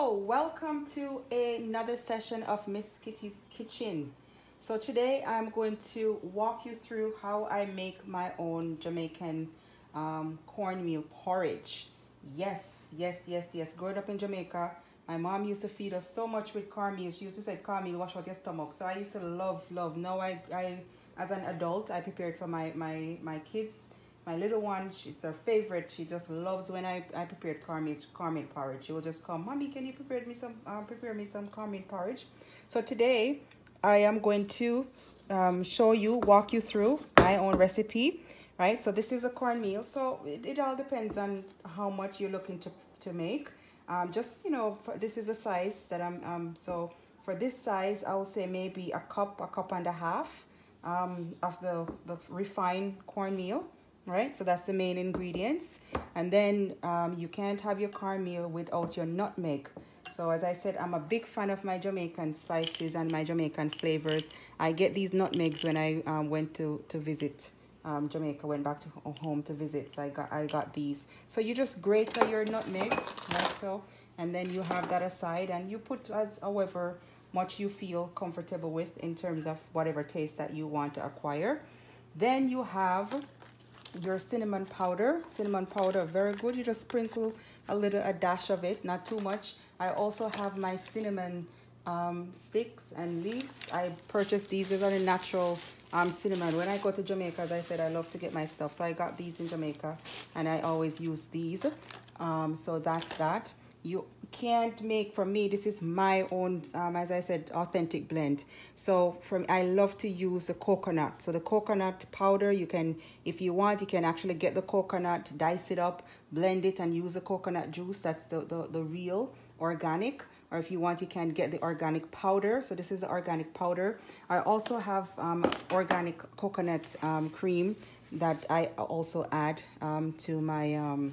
Hello, welcome to another session of Miss Kitty's Kitchen. So today I'm going to walk you through how I make my own Jamaican cornmeal porridge. Yes. Growing up in Jamaica, my mom used to feed us so much with cornmeal. She used to say, cornmeal, wash out your stomach. So I used to love. Now I as an adult, I prepared for my kids. My little one, it's her favorite. She just loves when I prepared cornmeal porridge. She will just come, Mommy, can you prepare me some cornmeal porridge? So today, I am going to walk you through my own recipe, right? So this is a cornmeal. So it all depends on how much you're looking to make. This is a size that so for this size, I will say maybe a cup and a half of the refined cornmeal. Right, so that's the main ingredients. And then you can't have your cornmeal without your nutmeg. So as I said, I'm a big fan of my Jamaican spices and my Jamaican flavors. I get these nutmegs when I went to visit Jamaica, went back to home to visit. So I got these. So you just grate your nutmeg, like so, and then you have that aside, and you put as however much you feel comfortable with in terms of whatever taste that you want to acquire. Then you have your cinnamon powder, very good. You just sprinkle a dash of it, not too much. I also have my cinnamon sticks and leaves. I purchased these. These are the natural cinnamon. When I go to Jamaica, as I said, I love to get my stuff, so I got these in Jamaica and I always use these. So that's that. You can't make, for me, this is my own, as I said, authentic blend. So I love to use the coconut. So the coconut powder, you can, if you want, you can actually get the coconut, dice it up, blend it, and use the coconut juice. That's the real organic. Or if you want, you can get the organic powder. So this is the organic powder. I also have organic coconut cream that I also add to my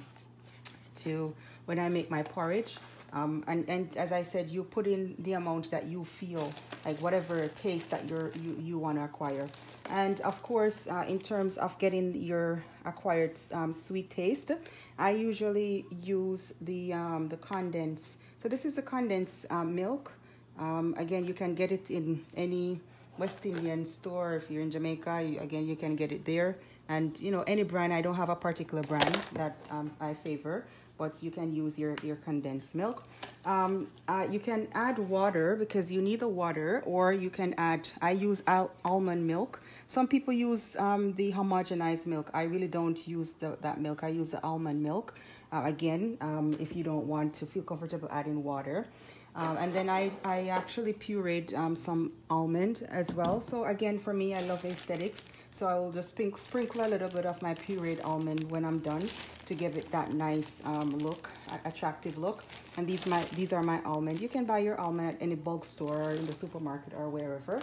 to when I make my porridge. And as I said, you put in the amount that you feel, like whatever taste that you want to acquire. And of course, in terms of getting your acquired sweet taste, I usually use the condense. So this is the condense milk. Again, you can get it in any West Indian store. If you're in Jamaica, you can get it there. And any brand, I don't have a particular brand that I favor, but you can use your condensed milk. You can add water because you need the water, or you can add, I use almond milk. Some people use the homogenized milk. I really don't use that milk. I use the almond milk. If you don't want to feel comfortable adding water. And then I actually pureed some almond as well. So again, for me, I love aesthetics. So I will just sprinkle a little bit of my pureed almond when I'm done to give it that nice look, attractive look. And these are my almond. You can buy your almond at any bulk store or in the supermarket or wherever.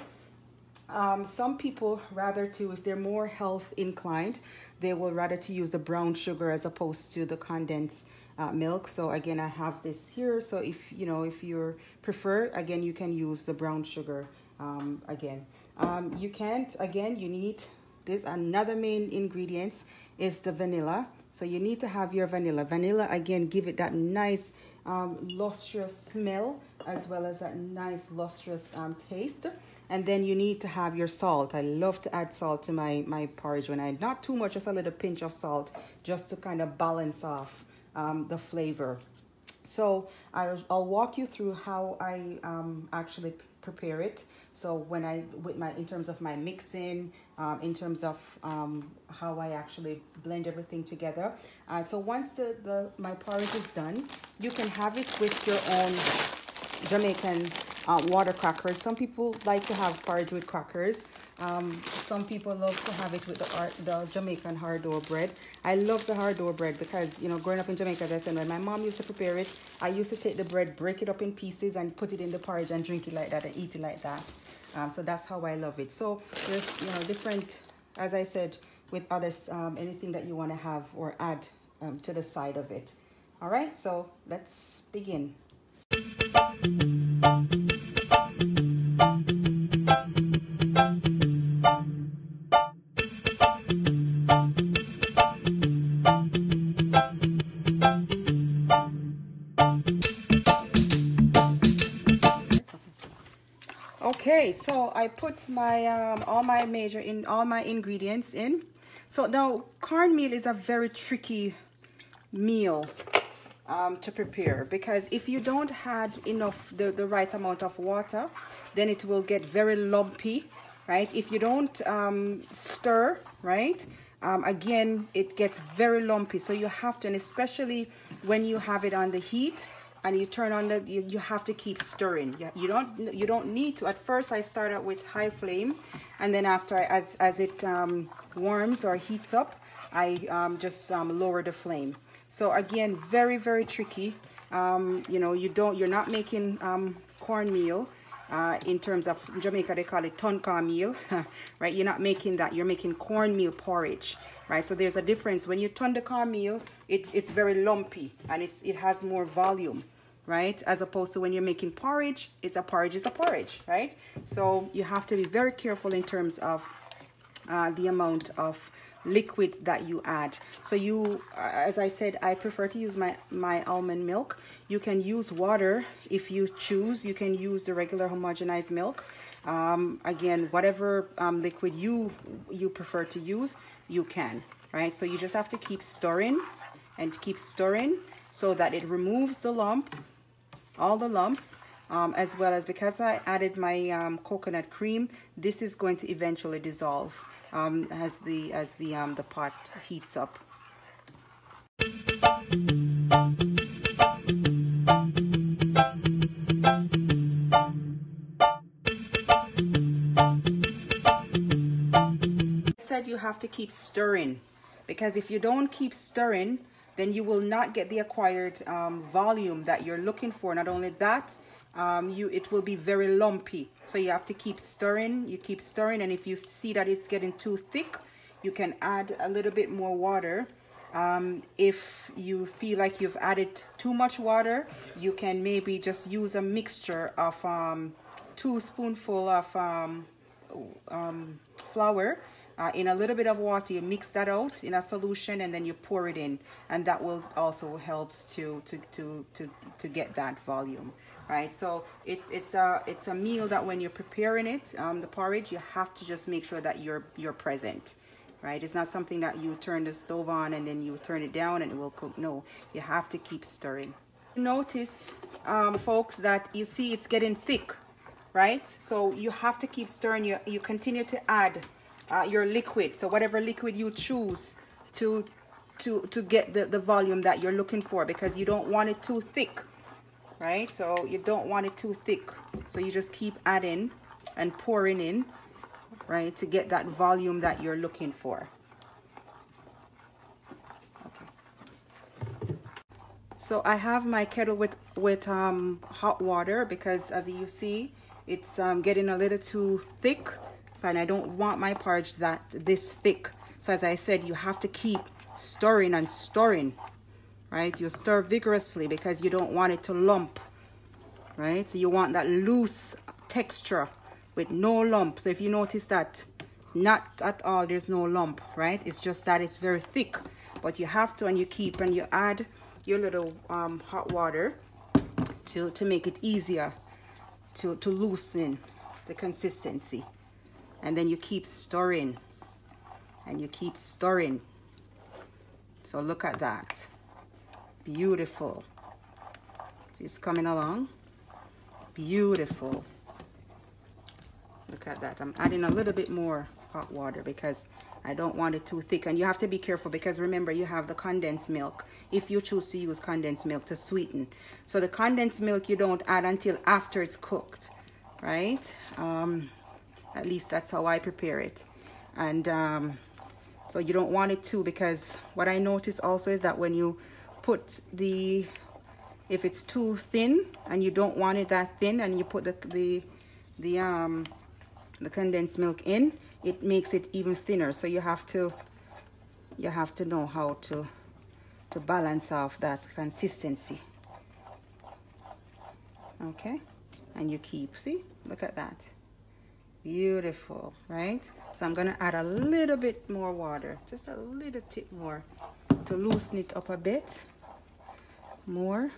Some people if they're more health inclined, they will rather to use the brown sugar as opposed to the condensed milk. So again, I have this here. So if you prefer, again, you can use the brown sugar. You need this. Another main ingredient is the vanilla. So you need to have your vanilla. Vanilla, again, give it that nice lustrous smell as well as that nice lustrous taste. And then you need to have your salt. I love to add salt to my porridge not too much, just a little pinch of salt, just to kind of balance off the flavor. So I'll walk you through how I actually prepare it. So in terms of my mixing, in terms of how I actually blend everything together. So once my porridge is done, you can have it with your own Jamaican water crackers. Some people like to have porridge with crackers. Some people love to have it with the Jamaican hard dough bread. I love the hard dough bread because, growing up in Jamaica, as I said, when my mom used to prepare it, I used to take the bread, break it up in pieces, and put it in the porridge and drink it like that and eat it like that. So that's how I love it. So there's, different, as I said, with others, anything that you want to have or add to the side of it. All right, so let's begin. Okay, so I put my all my ingredients in. So now cornmeal is a very tricky meal to prepare, because if you don't add enough the right amount of water, then it will get very lumpy, right? If you don't stir, right, again it gets very lumpy. So you have to, and especially when you have it on the heat and you turn on the, you have to keep stirring. You don't need to. At first I start out with high flame, and then after as it warms or heats up, I just lower the flame. So again, very, very tricky. You know, you're not making cornmeal. In terms of Jamaica, they call it tonka meal, right? You're not making that. You're making cornmeal porridge, right? So there's a difference. When you turn the cornmeal, it's very lumpy and it has more volume, right? As opposed to when you're making porridge, it's a porridge, right? So you have to be very careful in terms of the amount of liquid that you add. So you, as I said, I prefer to use my almond milk. You can use water if you choose. You can use the regular homogenized milk. Again, whatever liquid you prefer to use, you can, right? So you just have to keep stirring and keep stirring so that it removes the lump, all the lumps, as well as, because I added my coconut cream, this is going to eventually dissolve as the pot heats up. Said you have to keep stirring, because if you don't keep stirring, then you will not get the acquired volume that you're looking for. Not only that, it will be very lumpy. So you have to keep stirring. You keep stirring, and if you see that it's getting too thick, you can add a little bit more water. If you feel like you've added too much water, you can maybe just use a mixture of 2 spoonfuls of flour in a little bit of water. You mix that out in a solution, and then you pour it in, and that will also helps to get that volume, right? So it's a meal that when you're preparing it, the porridge, you have to just make sure that you're present, right? It's not something that you turn the stove on and then you turn it down and it will cook. No, you have to keep stirring. Notice, folks, that you see it's getting thick, right? So you have to keep stirring. You continue to add your liquid, so whatever liquid you choose to get the volume that you're looking for, because you don't want it too thick, right? So you don't want it too thick, so you just keep adding and pouring in, right, to get that volume that you're looking for. Okay, so I have my kettle with hot water, because as you see, it's getting a little too thick. So, and I don't want my porridge this thick. So as I said, you have to keep stirring and stirring, right? You stir vigorously because you don't want it to lump, right? So you want that loose texture with no lump. So if you notice that, it's not at all, there's no lump, right? It's just that it's very thick. But you have to, and you add your little hot water to make it easier to loosen the consistency. And then you keep stirring and you keep stirring. So look at that. Beautiful. See, it's coming along. Beautiful. Look at that. I'm adding a little bit more hot water because I don't want it too thick. And you have to be careful, because remember, you have the condensed milk, if you choose to use condensed milk to sweeten. So the condensed milk you don't add until after it's cooked, right? At least that's how I prepare it. And so you don't want it too, because what I notice also is that when you put if it's too thin and you don't want it that thin, and you put the condensed milk in, it makes it even thinner. So you have to know how to balance off that consistency. Okay, and you keep, see, look at that. Beautiful, right? So I'm gonna add a little bit more water, just a little tip more, to loosen it up a bit more.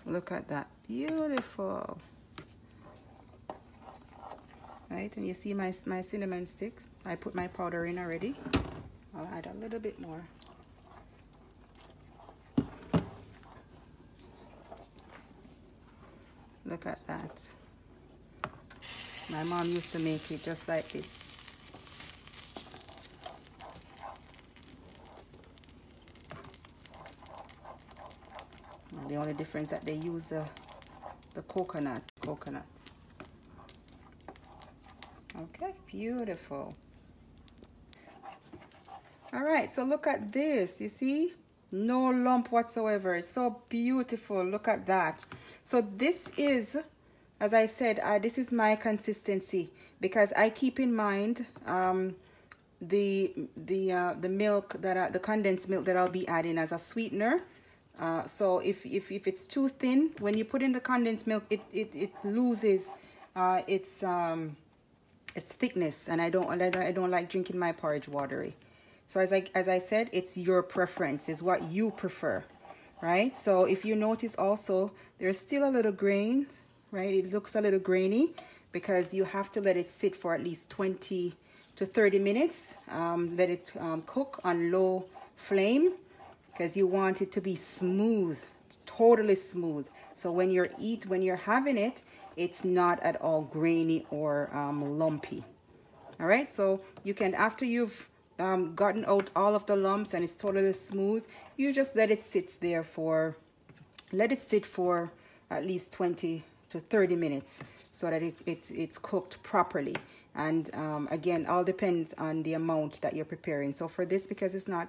Look at that. Beautiful. right? And you see my cinnamon sticks. I put my powder in already. I'll add a little bit more. Look at that. My mom used to make it just like this. And the only difference that they use the coconut. Okay, beautiful. All right, so look at this. You see? No lump whatsoever. It's so beautiful. Look at that. So this is, as I said, this is my consistency because I keep in mind the milk that the condensed milk that I'll be adding as a sweetener. So if it's too thin, when you put in the condensed milk, it loses its thickness, and I don't like drinking my porridge watery. So as I said, it's your preference, is what you prefer, right? So if you notice also, there's still a little grain, right? It looks a little grainy because you have to let it sit for at least 20 to 30 minutes. Let it cook on low flame because you want it to be smooth, totally smooth. So when you're having it, it's not at all grainy or lumpy. All right, so you can, after you've gotten out all of the lumps and it's totally smooth, you just let it sit for at least 20 to 30 minutes so that it's cooked properly. And again, all depends on the amount that you're preparing. So for this, because it's not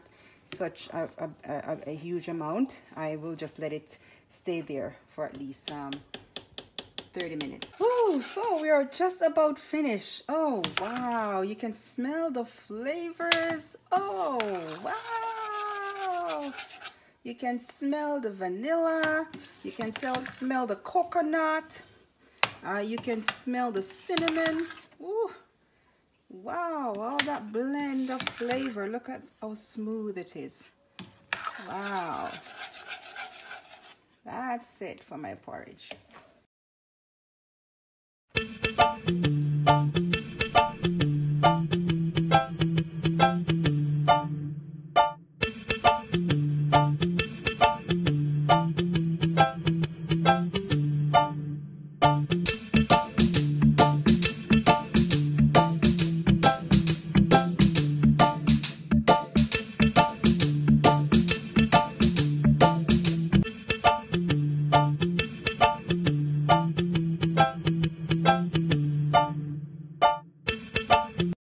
such a huge amount, I will just let it stay there for at least 30 minutes. Oh, so we are just about finished. Oh, wow. You can smell the flavors. Oh, wow. You can smell the vanilla. You can smell the coconut. You can smell the cinnamon. Ooh, wow. All that blend of flavor. Look at how smooth it is. Wow. That's it for my porridge.